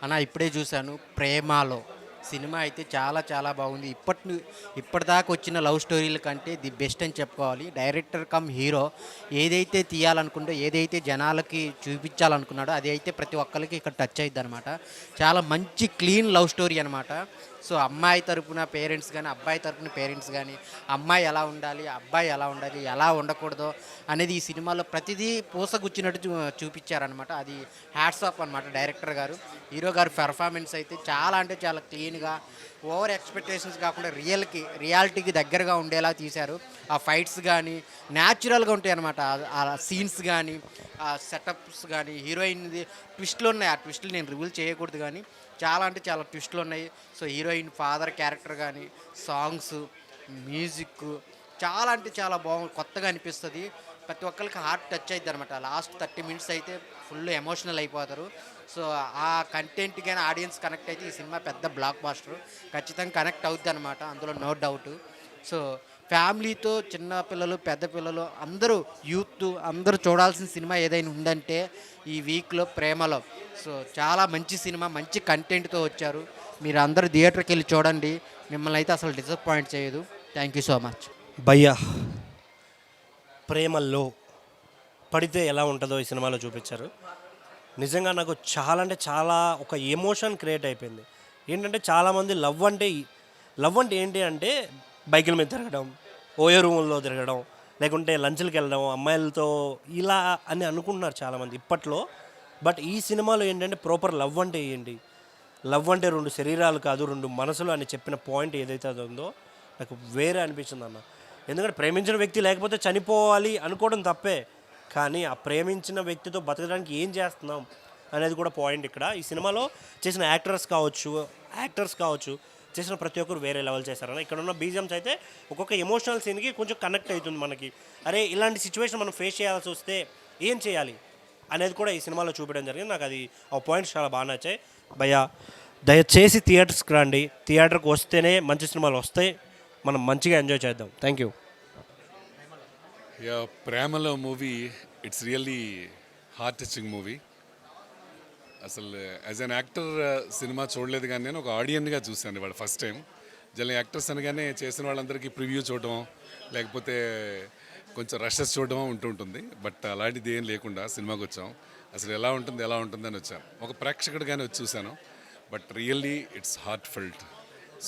అన్న ఇప్పుడే చూశాను 'ప్రేమలో' సినిమా అయితే చాలా చాలా బాగుంది. ఇప్పటిదాకా వచ్చిన లవ్ స్టోరీల కంటే ది బెస్ట్ అని చెప్పుకోవాలి. డైరెక్టర్ కమ్ హీరో ఏదైతే తీయాలనుకుందో, ఏదైతే జనాలకి చూపించాలనుకున్నాడో అది అయితే ప్రతి ఒక్కరికి ఇక్కడ టచ్ అయిద్దనమాట. చాలా మంచి క్లీన్ లవ్ స్టోరీ అనమాట. సో, అమ్మాయి తరపున పేరెంట్స్ గానీ, అబ్బాయి తరపున పేరెంట్స్ గానీ, అమ్మాయి ఎలా ఉండాలి, అబ్బాయి ఎలా ఉండాలి, ఎలా ఉండకూడదో అనేది ఈ సినిమాలో ప్రతిదీ పూసగుచ్చినట్టు చూపిచ్చారనమాట. అది హ్యాట్స్ ఆఫ్ అనమాట డైరెక్టర్ గారు. హీరో గారి పెర్ఫార్మెన్స్ అయితే చాలా అంటే చాలా క్లీన్‌గా, ఓవర్ ఎక్స్‌పెక్టేషన్స్ కాకుండా రియాలిటీకి దగ్గరగా ఉండేలా తీశారు. ఆ ఫైట్స్ గానీ, న్యాచురల్‌గా ఉంటాయనమాట. ఆ సీన్స్ గానీ, ఆ సెటప్స్ గానీ, హీరోయిన్‌ది ట్విస్ట్‌లున్నాయి. ఆ ట్విస్ట్‌లు నేను రివీల్ చేయకూడదు గానీ, చాలా అంటే చాలా ట్విస్ట్‌లున్నాయి. సో, హీరోయిన్ ఫాదర్ క్యారెక్టర్ గానీ, సాంగ్సు, మ్యూజిక్కు చాలా అంటే చాలా కొత్తగా అనిపిస్తది. ప్రతి ఒక్కళ్ళకి హార్ట్ టచ్ అయిద్దనమాట. లాస్ట్ 30 మినిట్స్ అయితే ఫుల్ ఎమోషనల్ అయిపోతారు. సో, ఆ కంటెంట్ గాని ఆడియన్స్ కనెక్ట్ అయితే ఈ సినిమా పెద్ద బ్లాక్ బస్టర్. ఖచ్చితంగా కనెక్ట్ అవుద్దనమాట. అందులో నో డౌటు. సో, ఫ్యామిలీతో చిన్న పిల్లలు, పెద్ద పిల్లలు అందరూ యూత్ అందరూ చూడాల్సిన సినిమా ఏదైనా ఉందంటే ఈ వీక్‌లో 'ప్రేమలో'. సో, చాలా మంచి సినిమా, మంచి కంటెంట్‌తో వచ్చారు. మీరందరూ థియేటర్‌కెళ్ళి చూడండి. మిమ్మల్ని అయితే అసలు డిసప్పాయింట్ చేయదు. Thank you so much. భయ్యా ప్రేమల్లో పడితే ఎలా ఉంటుందో ఈ సినిమాలో చూపించారు. నిజంగా నాకు చాలా అంటే చాలా ఒక ఎమోషన్ క్రియేట్ అయిపోయింది. ఏంటంటే చాలామంది లవ్ అంటే ఏంటి అంటే బైకుల మీద తిరగడం, ఓయో రూముల్లో తిరగడం, లేకుంటే లంచ్లకి వెళ్ళడం, అమ్మాయిలతో ఇలా అని అనుకుంటున్నారు చాలామంది ఇప్పట్లో. బట్ ఈ సినిమాలో ఏంటంటే ప్రాపర్ లవ్ అంటే ఏంటి, లవ్ అంటే రెండు శరీరాలు కాదు రెండు మనసులు అని చెప్పిన పాయింట్ ఏదైతే అది ఉందో నాకు వేరే అనిపించింది అన్న. ఎందుకంటే ప్రేమించిన వ్యక్తి లేకపోతే చనిపోవాలి అనుకోవడం తప్పే, కానీ ఆ ప్రేమించిన వ్యక్తితో బతకడానికి ఏం చేస్తున్నాం అనేది కూడా పాయింట్ ఇక్కడ. ఈ సినిమాలో చేసిన యాక్టర్స్ కావచ్చు చేసిన ప్రతి ఒక్కరు వేరే లెవెల్ చేశారన్న. ఇక్కడ ఉన్న బీజిఎమ్స్ అయితే ఒక్కొక్క ఎమోషనల్ సీన్కి కొంచెం కనెక్ట్ అవుతుంది మనకి. అరే ఇలాంటి సిచ్యువేషన్ మనం ఫేస్ చేయాల్సి వస్తే ఏం చేయాలి అనేది కూడా ఈ సినిమాలో చూపించడం జరిగింది. నాకు అది ఆ పాయింట్స్ చాలా బాగా నచ్చాయి. భయ్యా దయచేసి థియేటర్స్కి రండి, థియేటర్కి వస్తేనే మంచి సినిమాలు వస్తాయి, మనం మంచిగా ఎంజాయ్ చేద్దాం. Thank you. యా ప్రేమలో movie it's really heart touching movie. అసలు యాజ్ అన్ యాక్టర్ సినిమా చూడలేదు, కానీ నేను ఒక ఆడియన్గా చూశాను ఇవాళ ఫస్ట్ టైం. జనరల్ యాక్టర్స్ అనగానే చేసిన వాళ్ళందరికీ ప్రివ్యూ చూడడం, లేకపోతే కొంచెం రషెస్ చూడడం ఉంటుంటుంది. బట్ అలాంటిది ఏం లేకుండా సినిమాకి వచ్చాం. అసలు ఎలా ఉంటుంది అని వచ్చాను. ఒక ప్రేక్షకుడిగానే వచ్చి చూశాను. But really it's heart felt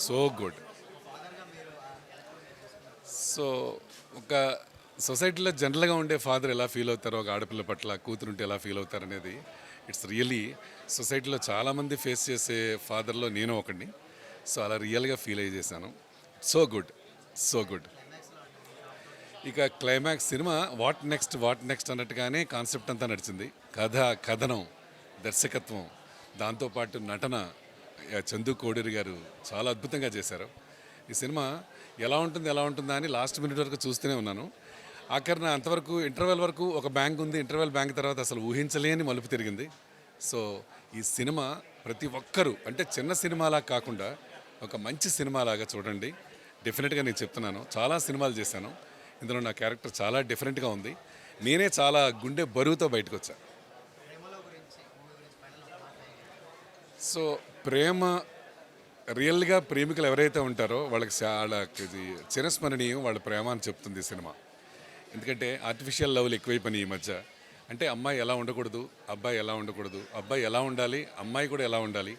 so good. So ఒక సొసైటీలో జనరల్గా ఉండే ఫాదర్ ఎలా ఫీల్ అవుతారో, ఒక ఆడపిల్ల పట్ల కూతురుంటే ఎలా ఫీల్ అవుతారు అనేది ఇట్స్ రియలీ సొసైటీలో చాలామంది ఫేస్ చేసే ఫాదర్లో నేను ఒకడిని. సో అలా రియల్గా ఫీల్ అయ్యి చేశాను. So good, so good. ఇక క్లైమాక్స్ సినిమా వాట్ నెక్స్ట్ అన్నట్టుగానే కాన్సెప్ట్ అంతా నడిచింది. కథనం, దర్శకత్వం, దాంతోపాటు నటన చందు కోడూరి గారు చాలా అద్భుతంగా చేశారు. ఈ సినిమా ఎలా ఉంటుందా అని లాస్ట్ మినిట్ వరకు చూస్తూనే ఉన్నాను. ఆఖరిన అంతవరకు ఇంటర్వెల్ వరకు ఒక బ్యాంక్ ఉంది. ఇంటర్వెల్ బ్యాంక్ తర్వాత అసలు ఊహించలేని మలుపు తిరిగింది. సో ఈ సినిమా ప్రతి ఒక్కరూ అంటే చిన్న సినిమాలా కాకుండా ఒక మంచి సినిమాలాగా చూడండి. డెఫినెట్గా నేను చెప్తున్నాను. చాలా సినిమాలు చేశాను, ఇందులో నా క్యారెక్టర్ చాలా డిఫరెంట్గా ఉంది. నేనే చాలా గుండె బరువుతో బయటకు వచ్చాను. సో ప్రేమ రియల్గా ప్రేమికులు ఎవరైతే ఉంటారో వాళ్ళకి ఇది చిరస్మరణీయం వాళ్ళ ప్రేమ అని చెప్తుంది ఈ సినిమా. ఎందుకంటే ఆర్టిఫిషియల్ లవ్లు ఎక్కువైపోయినాయి ఈ మధ్య. అంటే అమ్మాయి ఎలా ఉండకూడదు, అబ్బాయి ఎలా ఉండకూడదు, అబ్బాయి ఎలా ఉండాలి, అమ్మాయి కూడా ఎలా ఉండాలి,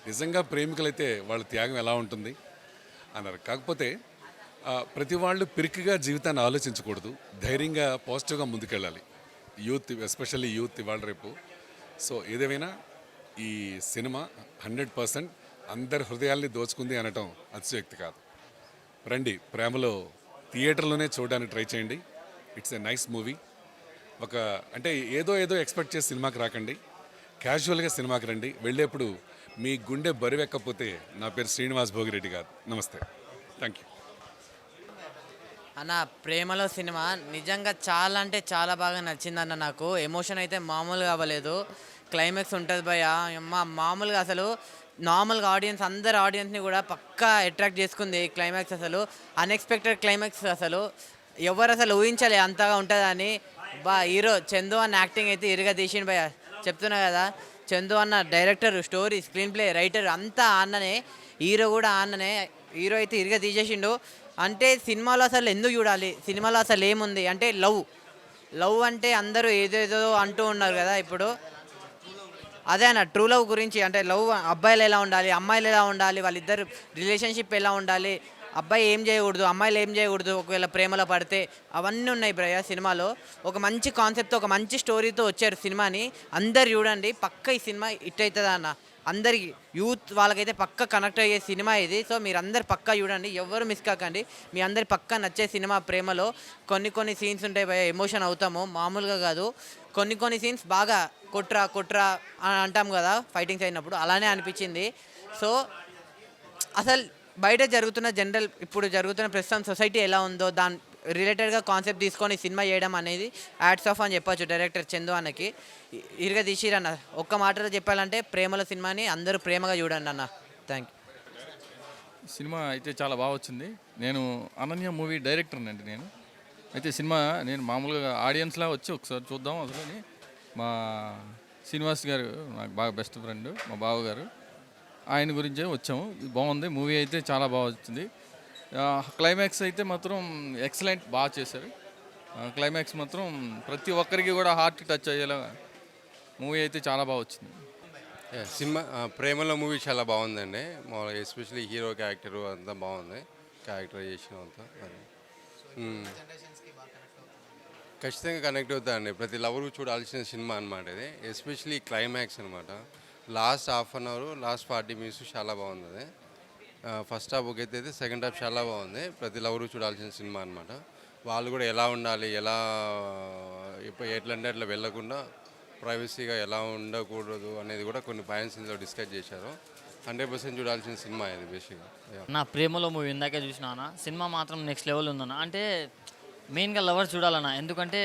నిజంగా ప్రేమికులైతే వాళ్ళ త్యాగం ఎలా ఉంటుంది అన్నారు. కాకపోతే ప్రతి వాళ్ళు పిరికిగా జీవితాన్ని ఆలోచించకూడదు, ధైర్యంగా పాజిటివ్గా ముందుకెళ్ళాలి. యూత్ ఎస్పెషల్లీ యూత్ ఇవాళ రేపు. సో ఏదేమైనా ఈ సినిమా 100% అందరి హృదయాల్ని దోచుకుంది అనటం అతిశయోక్తి కాదు. రండి, ప్రేమలో థియేటర్లోనే చూడడానికి ట్రై చేయండి. It's a nice movie. అంటే ఏదో ఎక్స్పెక్ట్ చేసి సినిమాకి రాకండి, క్యాజువల్గా సినిమాకి రండి. వెళ్ళేప్పుడు మీ గుండె బరువెక్కపోతే నా పేరు శ్రీనివాస్ భోగిరెడ్డి కాదు. నమస్తే, థ్యాంక్ యూ. అన్న ప్రేమలో సినిమా నిజంగా చాలా అంటే చాలా బాగా నచ్చిందన్న. నాకు ఎమోషన్ అయితే మామూలుగా అవ్వలేదు. క్లైమాక్స్ ఉంటుంది భయ అమ్మ మామూలుగా అసలు నార్మల్గా అందరు ఆడియన్స్ని కూడా పక్కా అట్రాక్ట్ చేసుకుంది క్లైమాక్స్. అసలు అన్ఎక్స్పెక్టెడ్ క్లైమాక్స్, అసలు ఎవరు అసలు ఊహించలే అంతగా ఉంటుందని. హీరో చందు అన్న యాక్టింగ్ అయితే ఇరుగా తీసిండు భయ. చెప్తున్నా కదా, చందు అన్న director, story, screen play, writer అంతా అన్ననే, హీరో కూడా అన్ననే. హీరో అయితే ఇరుగా తీసేసిండు. అంటే సినిమాలో అసలు ఎందుకు చూడాలి, సినిమాలో అసలు ఏముంది అంటే లవ్ అంటే అందరూ ఏదేదో అంటూ ఉన్నారు కదా ఇప్పుడు. అదే అన్న ట్రూ లవ్ గురించి, అంటే లవ్ అబ్బాయిలు ఎలా ఉండాలి, అమ్మాయిలు ఎలా ఉండాలి, వాళ్ళిద్దరు రిలేషన్షిప్ ఎలా ఉండాలి, అబ్బాయి ఏం చేయకూడదు, అమ్మాయిలు ఏం చేయకూడదు ఒకవేళ ప్రేమలో పడితే, అవన్నీ ఉన్నాయి బ్రయ్య సినిమాలో. ఒక మంచి కాన్సెప్ట్తో ఒక మంచి స్టోరీతో వచ్చారు సినిమాని. అందరు చూడండి, పక్క ఈ సినిమా హిట్ అవుతుంది అన్న. అందరికి యూత్ వాళ్ళకైతే పక్క కనెక్ట్ అయ్యే సినిమా ఇది. సో మీరు అందరు పక్కా చూడండి, ఎవరు మిస్ కాకండి. మీ అందరి పక్క నచ్చే సినిమా. ప్రేమలో కొన్ని సీన్స్ ఉంటాయి భయ, ఎమోషన్ అవుతాము మామూలుగా కాదు. కొన్ని సీన్స్ బాగా కొట్రా అని అంటాం కదా ఫైటింగ్స్ అయినప్పుడు, అలానే అనిపించింది. సో అసలు బయట జరుగుతున్న ఇప్పుడు జరుగుతున్న ప్రస్తుతం సొసైటీ ఎలా ఉందో దాని రిలేటెడ్గా కాన్సెప్ట్ తీసుకొని సినిమా చేయడం అనేది యాడ్స్ ఆఫ్ అని చెప్పొచ్చు డైరెక్టర్ చందు అన్నకి. ఇరుగా తీసిరన్న. ఒక్క మాటలో చెప్పాలంటే ప్రేమల సినిమాని అందరూ ప్రేమగా చూడండి అన్న. Thank you. సినిమా అయితే చాలా బాగా వచ్చింది. నేను అనన్య మూవీ డైరెక్టర్ని అండి. అయితే సినిమా నేను మామూలుగా ఆడియన్స్లా వచ్చి ఒకసారి చూద్దాం అసలు అని, మా శ్రీనివాస్ గారు నాకు బాగా బెస్ట్ ఫ్రెండ్, మా బావగారు, ఆయన గురించే వచ్చాము. బాగుంది మూవీ అయితే, చాలా బాగా వచ్చింది. క్లైమాక్స్ అయితే మాత్రం ఎక్సలెంట్, బాగా చేశారు. క్లైమాక్స్ మాత్రం ప్రతి ఒక్కరికి కూడా హార్ట్ టచ్ అయ్యేలా మూవీ అయితే చాలా బాగా వచ్చింది. సినిమా ప్రేమలో మూవీ చాలా బాగుందండి. మామూలుగా ఎస్పెషల్లీ హీరో క్యారెక్టర్ అంతా బాగుంది, క్యారెక్టరైజేషన్ అంతా. ఖచ్చితంగా కనెక్ట్ అవుతాయండి. ప్రతి లవరు చూడాల్సిన సినిమా అనమాట ఇది. ఎస్పెషల్లీ క్లైమాక్స్ అనమాట. Last half an hour, last 40 minutes చాలా బాగుంది అది. ఫస్ట్ హాఫ్ ఒక అయితే సెకండ్ హాఫ్ చాలా బాగుంది. ప్రతి లవరు చూడాల్సిన సినిమా అనమాట. వాళ్ళు కూడా ఎలా ఉండాలి, ఇప్పుడు ఎట్లంటే అట్లా వెళ్ళకుండా ప్రైవసీగా ఎలా ఉండకూడదు అనేది కూడా కొన్ని పాయింట్స్ ఇందులో డిస్కస్ చేశారు. 100% చూడాల్సిన సినిమా ఇది బేసిక్గా. నా ప్రేమలో మూవీ ఇందాకే చూసినా సినిమా మాత్రం నెక్స్ట్ లెవెల్ ఉందన్న. అంటే మెయిన్గా లవర్స్ చూడాలన్న. ఎందుకంటే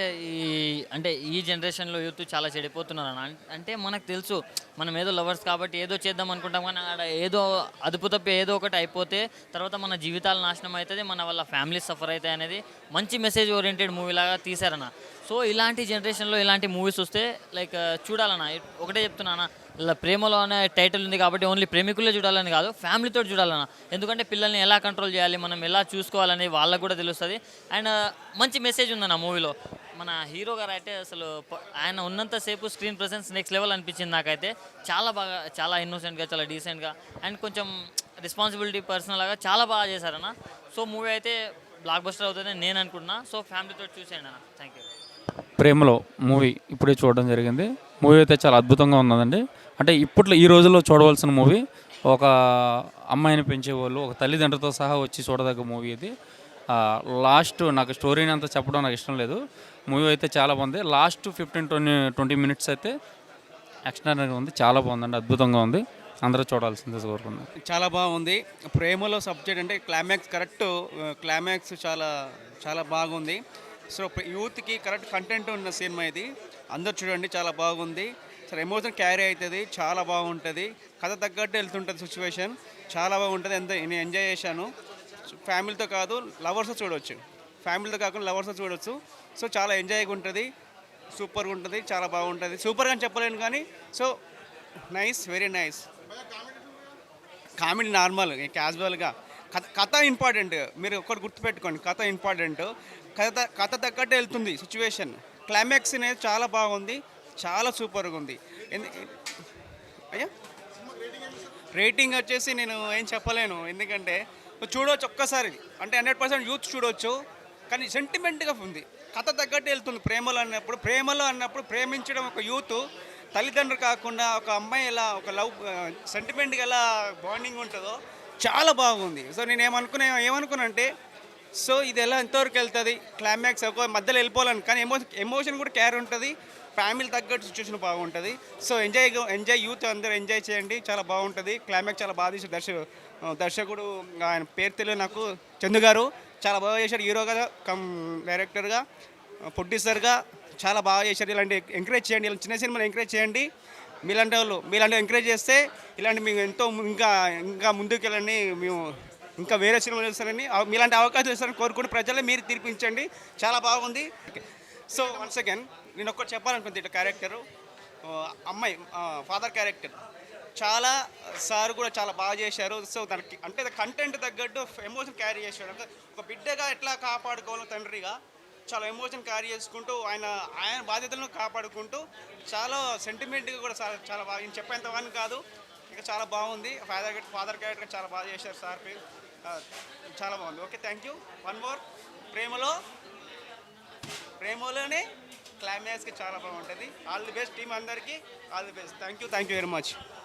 ఈ జనరేషన్లో యూత్ చాలా చెడిపోతున్నారన్న. అంటే మనకు తెలుసు మనం ఏదో లవర్స్ కాబట్టి ఏదో చేద్దాం అనుకుంటాం, కానీ ఆడ ఏదో అదుపు తప్పి ఏదో ఒకటి అయిపోతే తర్వాత మన జీవితాలు నాశనం అవుతుంది, మన వల్ల ఫ్యామిలీ సఫర్ అవుతాయి అనేది మంచి మెసేజ్ ఓరియంటెడ్ మూవీ లాగా తీశారన్న. సో ఇలాంటి జనరేషన్లో ఇలాంటి మూవీస్ వస్తే లైక్ చూడాలన్న. ఒకటే చెప్తున్నా, ఇలా ప్రేమలో అనే టైటిల్ ఉంది కాబట్టి ఓన్లీ ప్రేమికులే చూడాలని కాదు, ఫ్యామిలీతో చూడాలన్న. ఎందుకంటే పిల్లల్ని ఎలా కంట్రోల్ చేయాలి, మనం ఎలా చూసుకోవాలని వాళ్ళకు కూడా తెలుస్తుంది. అండ్ మంచి మెసేజ్ ఉందన్న మూవీలో. మన హీరో గారు అయితే అసలు ఆయన ఉన్నంతసేపు స్క్రీన్ ప్రెసెన్స్ నెక్స్ట్ లెవెల్ అనిపించింది నాకైతే. చాలా బాగా, చాలా ఇన్నోసెంట్గా, చాలా డీసెంట్గా అండ్ కొంచెం రెస్పాన్సిబిలిటీ పర్సనల్ లాగా చాలా బాగా చేశారన్న. సో మూవీ అయితే బ్లాక్ బస్టర్ అవుతుందని నేను అనుకుంటున్నా. సో ఫ్యామిలీతో చూసేయండి అన్న. Thank you. ప్రేమలో మూవీ ఇప్పుడే చూడడం జరిగింది. మూవీ అయితే చాలా అద్భుతంగా ఉన్నదండి. అంటే ఇప్పట్లో ఈ రోజుల్లో చూడవలసిన మూవీ. ఒక అమ్మాయిని పెంచేవాళ్ళు ఒక తల్లిదండ్రులతో సహా వచ్చి చూడదగ్గ మూవీ ఇది. లాస్ట్ నాకు స్టోరీని అంతా చెప్పడం నాకు ఇష్టం లేదు. మూవీ అయితే చాలా బాగుంది. లాస్ట్ 15-20 minutes అయితే ఎక్స్ట్రానరీగా ఉంది, చాలా బాగుందండి, అద్భుతంగా ఉంది. అందరూ చూడాల్సిందే కోరుకున్నాను. చాలా బాగుంది. ప్రేమలో సబ్జెక్ట్ అంటే క్లైమాక్స్ కరెక్ట్, క్లైమాక్స్ చాలా చాలా బాగుంది. సో యూత్కి కరెక్ట్ కంటెంట్ ఉన్న సినిమా ఇది. అందరూ చూడండి, చాలా బాగుంది. సరే ఎమోషన్ క్యారీ అవుతుంది, చాలా బాగుంటుంది. కథ తగ్గట్టు వెళ్తుంటుంది సిచ్యువేషన్, చాలా బాగుంటుంది. నేను ఎంజాయ్ చేశాను. ఫ్యామిలీతో కాదు లవర్స్తో చూడవచ్చు, ఫ్యామిలీతో కాకుండా లవర్స్తో చూడవచ్చు. సో చాలా ఎంజాయ్గా ఉంటుంది, సూపర్గా ఉంటుంది, చాలా బాగుంటుంది. సూపర్గా అని చెప్పలేను కానీ so nice, very nice. Comedy normal, క్యాజువల్గా. కథ ఇంపార్టెంట్. మీరు ఒక్కటి గుర్తుపెట్టుకోండి, కథ ఇంపార్టెంట్. కథ తగ్గట్టు వెళ్తుంది సిచ్యువేషన్. క్లైమాక్స్ అనేది చాలా బాగుంది, చాలా సూపర్గా ఉంది. అయ్యా రేటింగ్ వచ్చేసి నేను ఏం చెప్పలేను, ఎందుకంటే చూడవచ్చు ఒక్కసారి. అంటే 100% యూత్ చూడవచ్చు, కానీ సెంటిమెంట్గా ఉంది. కథ తగ్గట్టు వెళ్తుంది. ప్రేమలో అన్నప్పుడు ప్రేమించడం ఒక యూత్, తల్లిదండ్రులు కాకుండా ఒక అమ్మాయి ఎలా ఒక లవ్ సెంటిమెంట్గా ఎలా బాండింగ్ ఉంటుందో చాలా బాగుంది. సో నేను ఏమనుకున్నానంటే సో ఇది ఎలా ఎంతవరకు వెళ్తుంది, క్లైమాక్స్ ఒక మధ్యలో వెళ్ళిపోవాలని, కానీ ఎమోషన్ కూడా క్యారీ ఉంటుంది. ఫ్యామిలీ తగ్గట్టు సిచ్యువేషన్ బాగుంటుంది. సో ఎంజాయ్ యూత్ అందరూ ఎంజాయ్ చేయండి, చాలా బాగుంటుంది. క్లైమాక్స్ చాలా బాగా తీసి దర్శకుడు ఆయన పేరు తెలియదు నాకు, చందు గారు చాలా బాగా చేశారు. హీరోగా డైరెక్టర్గా, ప్రొడ్యూసర్గా చాలా బాగా చేశారు. ఇలాంటి ఎంకరేజ్ చేయండి, ఇలా చిన్న సినిమాలు ఎంకరేజ్ చేయండి. మీలాంటి ఎంకరేజ్ చేస్తే ఇలాంటి మేము ఎంతో ఇంకా ముందుకు వెళ్ళండి. మేము ఇంకా వేరే సినిమాలు చేస్తారని, మీలాంటి అవకాశం ఇస్తారని కోరుకుంటూ ప్రజలే మీరు తీర్పించండి. చాలా బాగుంది. సో వన్స్ అగైన్ నేను ఒక్కటి చెప్పాలనుకుంది, ఇట్లా క్యారెక్టరు అమ్మాయి ఫాదర్ క్యారెక్టర్ చాలా సార్ కూడా చాలా బాగా చేశారు. సో దానికి అంటే కంటెంట్ తగ్గట్టు ఎమోషన్ క్యారీ చేశాడు. అంటే ఒక బిడ్డగా ఎట్లా కాపాడుకోవాలో తండ్రిగా చాలా ఎమోషన్ క్యారీ చేసుకుంటూ ఆయన బాధ్యతలను కాపాడుకుంటూ చాలా సెంటిమెంట్గా కూడా చాలా బాగా నేను చెప్పేంత వాని కాదు, ఇంకా చాలా బాగుంది. ఫాదర్ క్యారెక్టర్ చాలా బాగా చేశారు సార్ పేరు, చాలా బాగుంది. Okay, thank you. One more, ప్రేమలోనే క్లైమాక్స్కి చాలా బాగుంటుంది. ఆల్ ది బెస్ట్ టీం అందరికీ, all the best. Thank you very much.